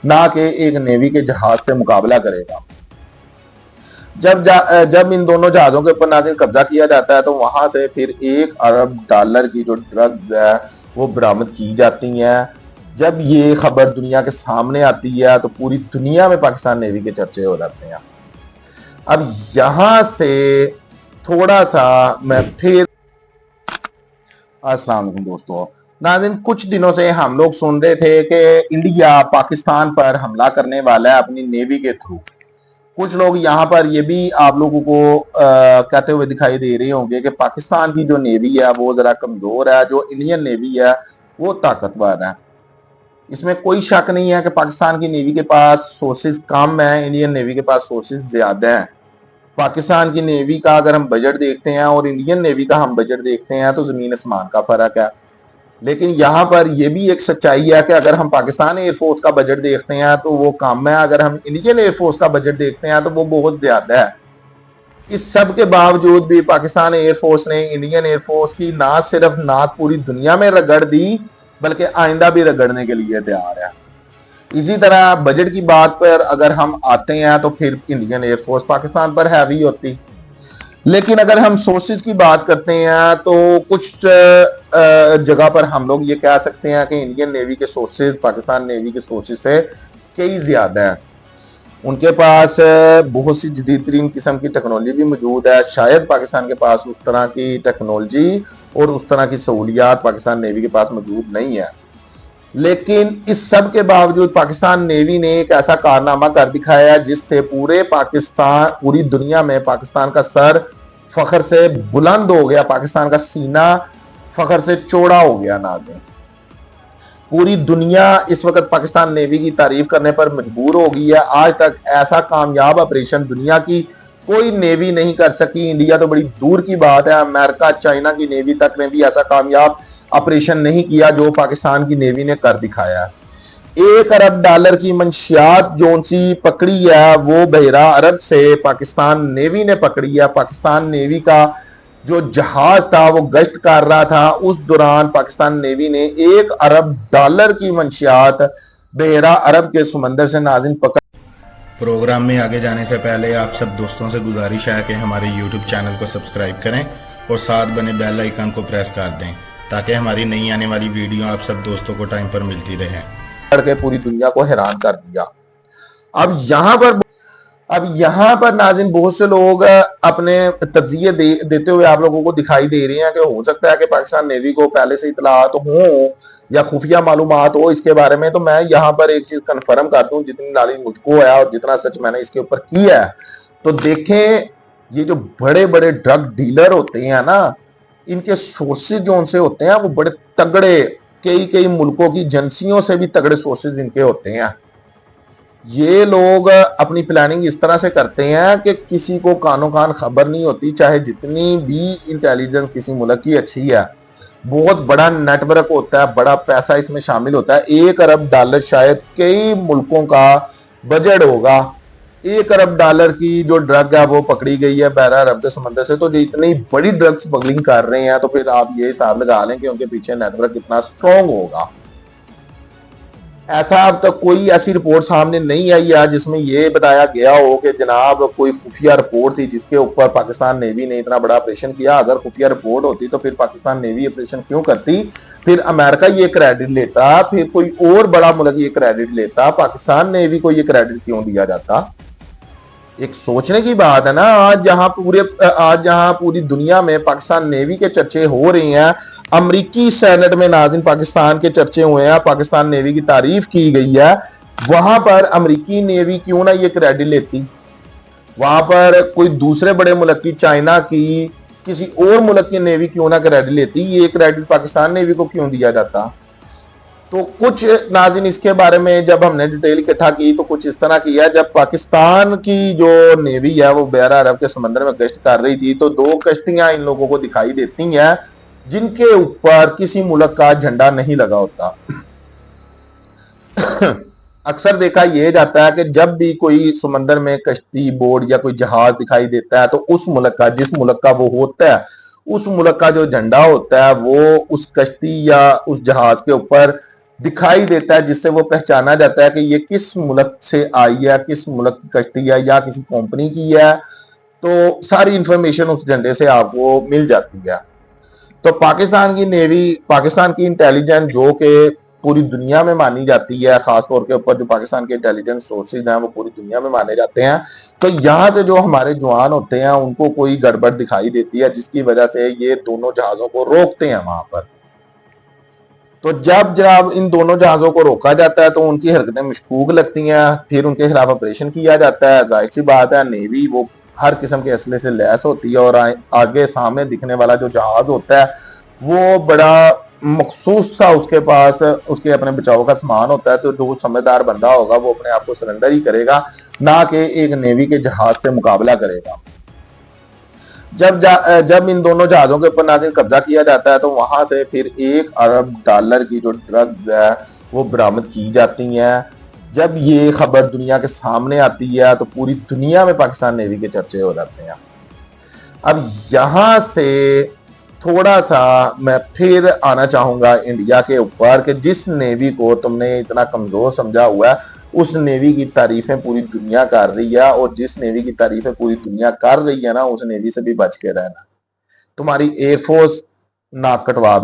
ना कि एक नेवी के जहाज से मुकाबला करेगा। जब इन दोनों जहाजों के ऊपर नाज़रीन कब्जा किया जाता है तो वहां से फिर $1 अरब की जो ड्रग्स है वो बरामद की जाती हैं। जब ये खबर दुनिया के सामने आती है तो पूरी दुनिया में पाकिस्तान नेवी के चर्चे हो जाते हैं। अब यहां से थोड़ा सा मैं फिर अस्सलाम वालेकुम दोस्तों। नाज़रीन, कुछ दिनों से हम लोग सुन रहे थे कि इंडिया पाकिस्तान पर हमला करने वाला है अपनी नेवी के थ्रू। कुछ लोग यहाँ पर ये भी आप लोगों को कहते हुए दिखाई दे रहे होंगे कि पाकिस्तान की जो नेवी है वो जरा कमजोर है, जो इंडियन नेवी है वो ताकतवर है। इसमें कोई शक नहीं है कि पाकिस्तान की नेवी के पास सोर्सेज कम है, इंडियन नेवी के पास सोर्सेज ज्यादा हैं। पाकिस्तान की नेवी का अगर हम बजट देखते हैं और इंडियन नेवी का हम बजट देखते हैं तो जमीन आसमान का फर्क है। लेकिन यहाँ पर यह भी एक सच्चाई है कि अगर हम पाकिस्तान एयरफोर्स का बजट देखते हैं तो वो कम है, अगर हम इंडियन एयरफोर्स का बजट देखते हैं तो वो बहुत ज्यादा है। इस सब के बावजूद भी पाकिस्तान एयरफोर्स ने इंडियन एयरफोर्स की ना सिर्फ नाक पूरी दुनिया में रगड़ दी बल्कि आइंदा भी रगड़ने के लिए तैयार है। इसी तरह बजट की बात पर अगर हम आते हैं तो फिर इंडियन एयरफोर्स पाकिस्तान पर हैवी होती। लेकिन अगर हम सोर्सेज की बात करते हैं तो कुछ जगह पर हम लोग ये कह सकते हैं कि इंडियन नेवी के सोर्सेज पाकिस्तान नेवी के सोर्सेज से कई ज्यादा है। उनके पास बहुत सी जदीद तरीन किस्म की टेक्नोलॉजी भी मौजूद है। शायद पाकिस्तान के पास उस तरह की टेक्नोलॉजी और उस तरह की सहूलियात पाकिस्तान नेवी के पास मौजूद नहीं है। लेकिन इस सब के बावजूद पाकिस्तान नेवी ने एक ऐसा कारनामा कर दिखाया जिससे पूरी दुनिया में पाकिस्तान का सर फखर से बुलंद हो गया, पाकिस्तान का सीना फखर से चौड़ा हो गया। नाज़रीन, पूरी दुनिया इस वक्त पाकिस्तान नेवी की तारीफ करने पर मजबूर हो गई है। आज तक ऐसा कामयाब ऑपरेशन दुनिया की कोई नेवी नहीं कर सकी। इंडिया तो बड़ी दूर की बात है, अमेरिका चाइना की नेवी तक ने भी ऐसा कामयाब ऑपरेशन नहीं किया जो पाकिस्तान की नेवी ने कर दिखाया। $1 अरब की मंशियात जोन सी पकड़ी है वो बहरा अरब से पाकिस्तान नेवी ने पकड़ी है। पाकिस्तान नेवी का जो जहाज था वो गश्त कर रहा था, उस दौरान पाकिस्तान नेवी ने $1 अरब की मंशियात बहरा अरब के समंदर से नाज़रीन पकड़। प्रोग्राम में आगे जाने से पहले आप सब दोस्तों से गुजारिश है कि हमारे YouTube चैनल को सब्सक्राइब करें और साथ बने बेल आइकन को प्रेस कर दें ताकि हमारी नई आने वाली वीडियो आप सब दोस्तों को टाइम पर मिलती रहे। करके पूरी दुनिया को हैरान कर दिया। अब यहाँ पर नाज़रीन बहुत से लोग अपने तज्जिए देते हुए आप लोगों को दिखाई दे रहे हैं कि हो सकता है कि पाकिस्तान नेवी को पहले से इतलात हो या खुफिया मालूमात हो इसके बारे में। तो मैं यहाँ पर एक चीज कन्फर्म कर दूं, जितनी नॉलेज मुझको है और जितना सच मैंने इसके ऊपर किया है, तो देखें ये जो बड़े बड़े ड्रग डीलर होते हैं ना, इनके सोर्सेज जो उनसे होते हैं वो बड़े तगड़े, कई मुल्कों की एजेंसियों से भी तगड़े सोर्सेज इनके होते हैं। ये लोग अपनी प्लानिंग इस तरह से करते हैं कि किसी को कानो कान खबर नहीं होती, चाहे जितनी भी इंटेलिजेंस किसी मुल्क की अच्छी है। बहुत बड़ा नेटवर्क होता है, बड़ा पैसा इसमें शामिल होता है। $1 अरब शायद कई मुल्कों का बजट होगा। $1 अरब की जो ड्रग है वो पकड़ी गई है बहरा अरब के समंदर से। तो जो इतनी बड़ी ड्रग स्मगलिंग कर रहे हैं तो फिर आप ये हिसाब लगा लें कि उनके पीछे नेटवर्क कितना स्ट्रॉन्ग होगा। ऐसा अब तक कोई ऐसी रिपोर्ट सामने नहीं आई है जिसमें यह बताया गया हो कि जनाब कोई खुफिया रिपोर्ट थी जिसके ऊपर पाकिस्तान नेवी ने इतना बड़ा ऑपरेशन किया। अगर खुफिया रिपोर्ट होती तो फिर पाकिस्तान नेवी ऑपरेशन क्यों करती, फिर अमेरिका ये क्रेडिट लेता, फिर कोई और बड़ा मुल्क ये क्रेडिट लेता, पाकिस्तान नेवी को ये क्रेडिट क्यों दिया जाता। एक सोचने की बात है ना। आज जहां पूरी दुनिया में पाकिस्तान नेवी के चर्चे हो रहे हैं, अमरीकी सेनेट में नाज़रीन पाकिस्तान के चर्चे हुए हैं, पाकिस्तान नेवी की तारीफ की गई है, वहां पर अमरीकी नेवी क्यों ना ये क्रेडिट लेती। वहां पर कोई दूसरे बड़े मुल्क की, चाइना की, किसी और मुल्क की नेवी क्यों ना क्रेडिट लेती, ये क्रेडिट पाकिस्तान नेवी को क्यों दिया जाता। तो कुछ नाज़रीन इसके बारे में जब हमने डिटेल इकट्ठा की तो कुछ इस तरह किया। जब पाकिस्तान की जो नेवी है वो बहरा अरब के समंदर में गश्त कर रही थी तो 2 कश्तियां इन लोगों को दिखाई देती हैं जिनके ऊपर किसी मुल्क का झंडा नहीं लगा होता। अक्सर देखा यह जाता है कि जब भी कोई समंदर में कश्ती, बोट या कोई जहाज दिखाई देता है तो उस मुल्क का, जिस मुल्क का वो होता है, उस मुल्क का जो झंडा होता है वो उस कश्ती या उस जहाज के ऊपर दिखाई देता है, जिससे वो पहचाना जाता है कि ये किस मुल्क से आई है, किस मुल्क की कश्ती है या किसी कंपनी की है। तो सारी इंफॉर्मेशन उस झंडे से आपको मिल जाती है। तो पाकिस्तान की नेवी, पाकिस्तान की इंटेलिजेंस जो कि पूरी दुनिया में मानी जाती है, खासतौर के ऊपर जो पाकिस्तान के इंटेलिजेंस सोर्सेज हैं वो पूरी दुनिया में माने जाते हैं। तो यहाँ से जो हमारे जवान होते हैं उनको कोई गड़बड़ दिखाई देती है, जिसकी वजह से ये दोनों जहाजों को रोकते हैं वहां पर। तो जब जब इन दोनों जहाजों को रोका जाता है तो उनकी हरकतें मशकूक लगती हैं, फिर उनके खिलाफ ऑपरेशन किया जाता है। जाहिर सी बात है, नेवी वो हर किस्म के असले से लैस होती है और आगे सामने दिखने वाला जो जहाज होता है वो बड़ा मखसूस सा उसके पास उसके अपने बचाव का सामान होता है। तो जो समझदार बंदा होगा वो अपने आप को सरेंडर ही करेगा, ना कि एक नेवी के जहाज से मुकाबला करेगा। जब इन दोनों जहाजों के ऊपर नाज़िम कब्जा किया जाता है तो वहां से फिर $1 अरब की जो ड्रग्स है वो बरामद की जाती हैं। जब ये खबर दुनिया के सामने आती है तो पूरी दुनिया में पाकिस्तान नेवी के चर्चे हो जाते हैं। अब यहां से थोड़ा सा मैं फिर आना चाहूंगा इंडिया के ऊपर कि जिस नेवी को तुमने इतना कमजोर समझा हुआ है उस नेवी की तारीफें पूरी दुनिया कर रही है, और जिस नेवी की तारीफें पूरी दुनिया कर रही है ना, उस नेवी से भी बच के रहना। तुम्हारी एयरफोर्स नाक कटवा